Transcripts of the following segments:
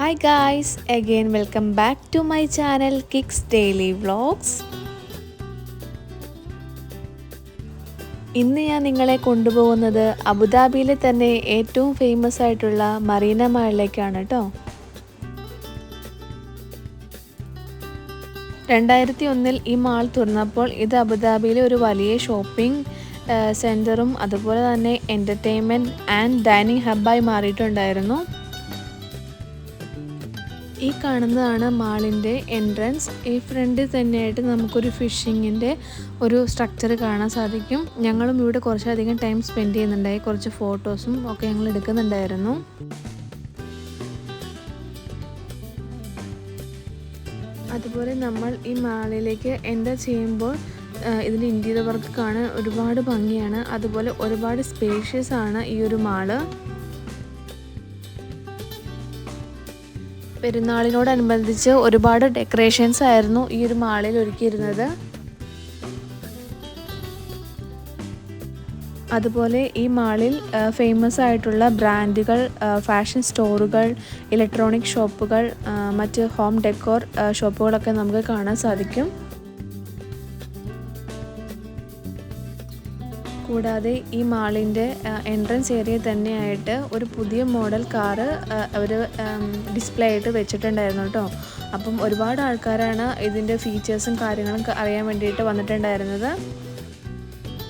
Hi guys, again welcome back to my channel Kicks Daily Vlogs. ഇന്ന് ഞാൻ നിങ്ങളെ കൊണ്ടുപോകുന്നത് അബുദാബിയിലെ തന്നെ ഏറ്റവും ഫേമസ് ആയിട്ടുള്ള മറീന മാളിലേക്കാണ് കേട്ടോ. 2001 ഈ മാൾ തുറന്നപ്പോൾ ഇത് അബുദാബിയിലെ ഒരു വലിയ ഷോപ്പിംഗ് സെൻറ്ററും അതുപോലെ തന്നെ എൻ്റർടൈൻമെൻറ്റ് ആൻഡ് ഡൈനിങ് ഹബ്ബായി മാറിയിട്ടുണ്ടായിരുന്നു. ഈ കാണുന്നതാണ് മാളിൻ്റെ എൻട്രൻസ്. ഈ ഫ്രണ്ടിൽ തന്നെയായിട്ട് നമുക്കൊരു ഫിഷിങ്ങിൻ്റെ ഒരു സ്ട്രക്ചർ കാണാൻ സാധിക്കും. ഞങ്ങളും ഇവിടെ കുറച്ചധികം ടൈം സ്പെൻഡ് ചെയ്യുന്നുണ്ടായി. കുറച്ച് ഫോട്ടോസും ഒക്കെ ഞങ്ങൾ എടുക്കുന്നുണ്ടായിരുന്നു. അതുപോലെ നമ്മൾ ഈ മാളിലേക്ക് എൻ്റർ ചെയ്യുമ്പോൾ ഇതിൻ്റെ ഇൻറ്റീരിയർ വർക്ക് കാണാൻ ഒരുപാട് ഭംഗിയാണ്. അതുപോലെ ഒരുപാട് സ്പേഷ്യസ് ആണ് ഈ ഒരു മാള്. പെരുന്നാളിനോടനുബന്ധിച്ച് ഒരുപാട് ഡെക്കറേഷൻസ് ആയിരുന്നു ഈ ഒരു മാളിൽ ഒരുക്കിയിരുന്നത്. അതുപോലെ ഈ മാളിൽ ഫേമസ് ആയിട്ടുള്ള ബ്രാൻഡുകൾ, ഫാഷൻ സ്റ്റോറുകൾ, ഇലക്ട്രോണിക് ഷോപ്പുകൾ, മറ്റ് ഹോം ഡെക്കോർ ഷോപ്പുകളൊക്കെ നമുക്ക് കാണാൻ സാധിക്കും. കൂടാതെ ഈ മാളിൻ്റെ എൻട്രൻസ് ഏരിയ തന്നെയായിട്ട് ഒരു പുതിയ മോഡൽ കാറ് അവർ ഡിസ്പ്ലേ ആയിട്ട് വെച്ചിട്ടുണ്ടായിരുന്നു കേട്ടോ. അപ്പം ഒരുപാട് ആൾക്കാരാണ് ഇതിൻ്റെ ഫീച്ചേഴ്സും കാര്യങ്ങളും അറിയാൻ വേണ്ടിയിട്ട് വന്നിട്ടുണ്ടായിരുന്നത്.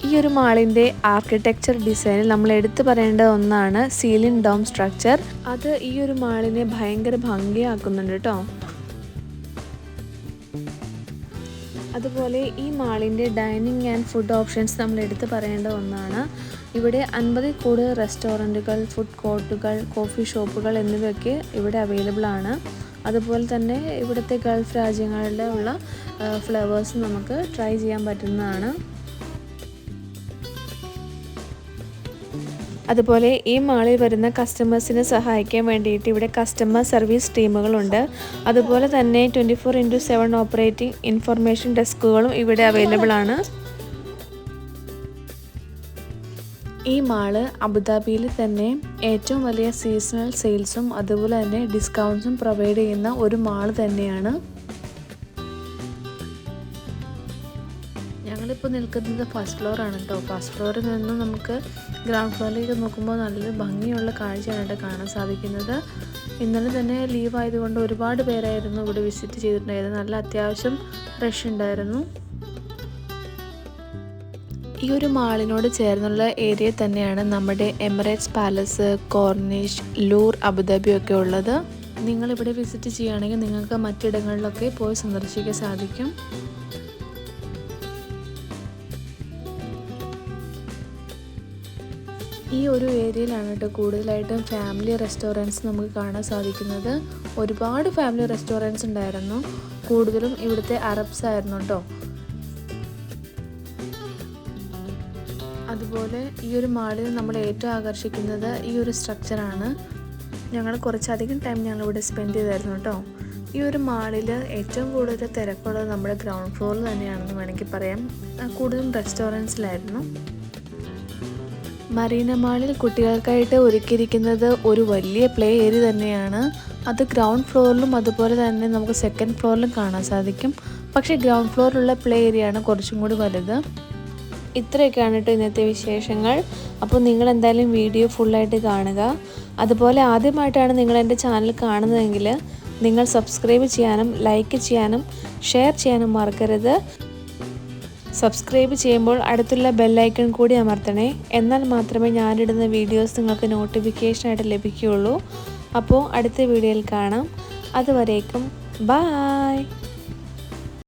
ഈ ഒരു മാളിൻ്റെ ആർക്കിടെക്ചർ ഡിസൈനിൽ നമ്മൾ എടുത്തു പറയേണ്ട ഒന്നാണ് സീലിംഗ് ഡോം സ്ട്രക്ചർ. അത് ഈ ഒരു മാളിനെ ഭയങ്കര ഭംഗിയാക്കുന്നുണ്ട് കേട്ടോ. അതുപോലെ ഈ മാളിൻ്റെ ഡൈനിങ് ആൻഡ് ഫുഡ് ഓപ്ഷൻസ് നമ്മൾ എടുത്ത് പറയേണ്ട ഒന്നാണ്. ഇവിടെ 50 കൂടുതൽ റെസ്റ്റോറൻറ്റുകൾ, ഫുഡ് കോർട്ടുകൾ, കോഫി ഷോപ്പുകൾ എന്നിവയൊക്കെ ഇവിടെ അവൈലബിൾ ആണ്. അതുപോലെ തന്നെ ഇവിടുത്തെ ഗൾഫ് രാജ്യങ്ങളിലുള്ള ഫ്ലേവേഴ്സ് നമുക്ക് ട്രൈ ചെയ്യാൻ പറ്റുന്നതാണ്. അതുപോലെ ഈ മാളിൽ വരുന്ന കസ്റ്റമേഴ്സിനെ സഹായിക്കാൻ വേണ്ടിയിട്ട് ഇവിടെ കസ്റ്റമർ സർവീസ് ടീമുകളുണ്ട്. അതുപോലെ തന്നെ 24/7 ഓപ്പറേറ്റിംഗ് ഇൻഫർമേഷൻ ഡെസ്കുകളും ഇവിടെ അവൈലബിൾ ആണ്. ഈ മാള് അബുദാബിയിൽ തന്നെ ഏറ്റവും വലിയ സീസണൽ സെയിൽസും അതുപോലെ തന്നെ ഡിസ്കൗണ്ട്സും പ്രൊവൈഡ് ചെയ്യുന്ന ഒരു മാള് തന്നെയാണ്. ഞങ്ങളിപ്പോൾ നിൽക്കുന്നത് ഫസ്റ്റ് ഫ്ലോറാണ് കേട്ടോ. ഫസ്റ്റ് ഫ്ലോറിൽ നിന്നും നമുക്ക് ഗ്രൗണ്ട് ഫ്ലോറിലേക്ക് നോക്കുമ്പോൾ നല്ല ഭംഗിയുള്ള കാഴ്ചയാണ് കേട്ടോ കാണാൻ സാധിക്കുന്നത്. ഇന്നലെ തന്നെ ലീവ് ആയതുകൊണ്ട് ഒരുപാട് പേരായിരുന്നു ഇവിടെ വിസിറ്റ് ചെയ്തിട്ടുണ്ടായിരുന്നു. നല്ല അത്യാവശ്യം റഷ് ഉണ്ടായിരുന്നു. ഈ ഒരു മാളിനോട് ചേർന്നുള്ള ഏരിയ തന്നെയാണ് നമ്മുടെ Emirates Palace, Corniche, Louvre, Abu Dhabi ഒക്കെ ഉള്ളത്. നിങ്ങളിവിടെ വിസിറ്റ് ചെയ്യുകയാണെങ്കിൽ നിങ്ങൾക്ക് മറ്റിടങ്ങളിലൊക്കെ പോയി സന്ദർശിക്കാൻ സാധിക്കും. ഈ ഒരു ഏരിയയിലാണ് കേട്ടോ കൂടുതലായിട്ടും ഫാമിലി റെസ്റ്റോറൻറ്റ്സ് നമുക്ക് കാണാൻ സാധിക്കുന്നത്. ഒരുപാട് ഫാമിലി റെസ്റ്റോറൻറ്റ്സ് ഉണ്ടായിരുന്നു. കൂടുതലും ഇവിടുത്തെ അറബ്സ് ആയിരുന്നു കേട്ടോ. അതുപോലെ ഈ ഒരു മാളിൽ നമ്മൾ ഏറ്റവും ആകർഷിക്കുന്നത് ഈ ഒരു സ്ട്രക്ചറാണ്. ഞങ്ങൾ കുറച്ചധികം ടൈം ഞങ്ങളിവിടെ സ്പെൻഡ് ചെയ്തായിരുന്നു കേട്ടോ. ഈ ഒരു മാളിൽ ഏറ്റവും കൂടുതൽ തിരക്കുള്ളത് നമ്മുടെ ഗ്രൗണ്ട് ഫ്ലോറിൽ തന്നെയാണെന്ന് വേണമെങ്കിൽ പറയാം. കൂടുതലും റെസ്റ്റോറൻറ്റ്സിലായിരുന്നു. മറീന മാളിൽ കുട്ടികൾക്കായിട്ട് ഒരുക്കിയിരിക്കുന്നത് ഒരു വലിയ പ്ലേ ഏരിയ തന്നെയാണ്. അത് ഗ്രൗണ്ട് ഫ്ലോറിലും അതുപോലെ തന്നെ നമുക്ക് സെക്കൻഡ് ഫ്ലോറിലും കാണാൻ സാധിക്കും. പക്ഷേ ഗ്രൗണ്ട് ഫ്ലോറിലുള്ള പ്ലേ ഏരിയ ആണ് കുറച്ചും കൂടി വലുത്. ഇത്രയൊക്കെയാണ് കേട്ടോ ഇന്നത്തെ വിശേഷങ്ങൾ. അപ്പോൾ നിങ്ങൾ എന്തായാലും വീഡിയോ ഫുള്ളായിട്ട് കാണുക. അതുപോലെ ആദ്യമായിട്ടാണ് നിങ്ങൾ എൻ്റെ ചാനൽ കാണുന്നതെങ്കിൽ നിങ്ങൾ സബ്സ്ക്രൈബ് ചെയ്യാനും ലൈക്ക് ചെയ്യാനും ഷെയർ ചെയ്യാനും മറക്കരുത്. സബ്സ്ക്രൈബ് ചെയ്യുമ്പോൾ അടുത്തുള്ള ബെല്ലൈക്കൺ കൂടി അമർത്തണേ. എന്നാൽ മാത്രമേ ഞാനിടുന്ന വീഡിയോസ് നിങ്ങൾക്ക് നോട്ടിഫിക്കേഷനായിട്ട് ലഭിക്കുകയുള്ളൂ. അപ്പോൾ അടുത്ത വീഡിയോയിൽ കാണാം. അതുവരേക്കും ബൈ.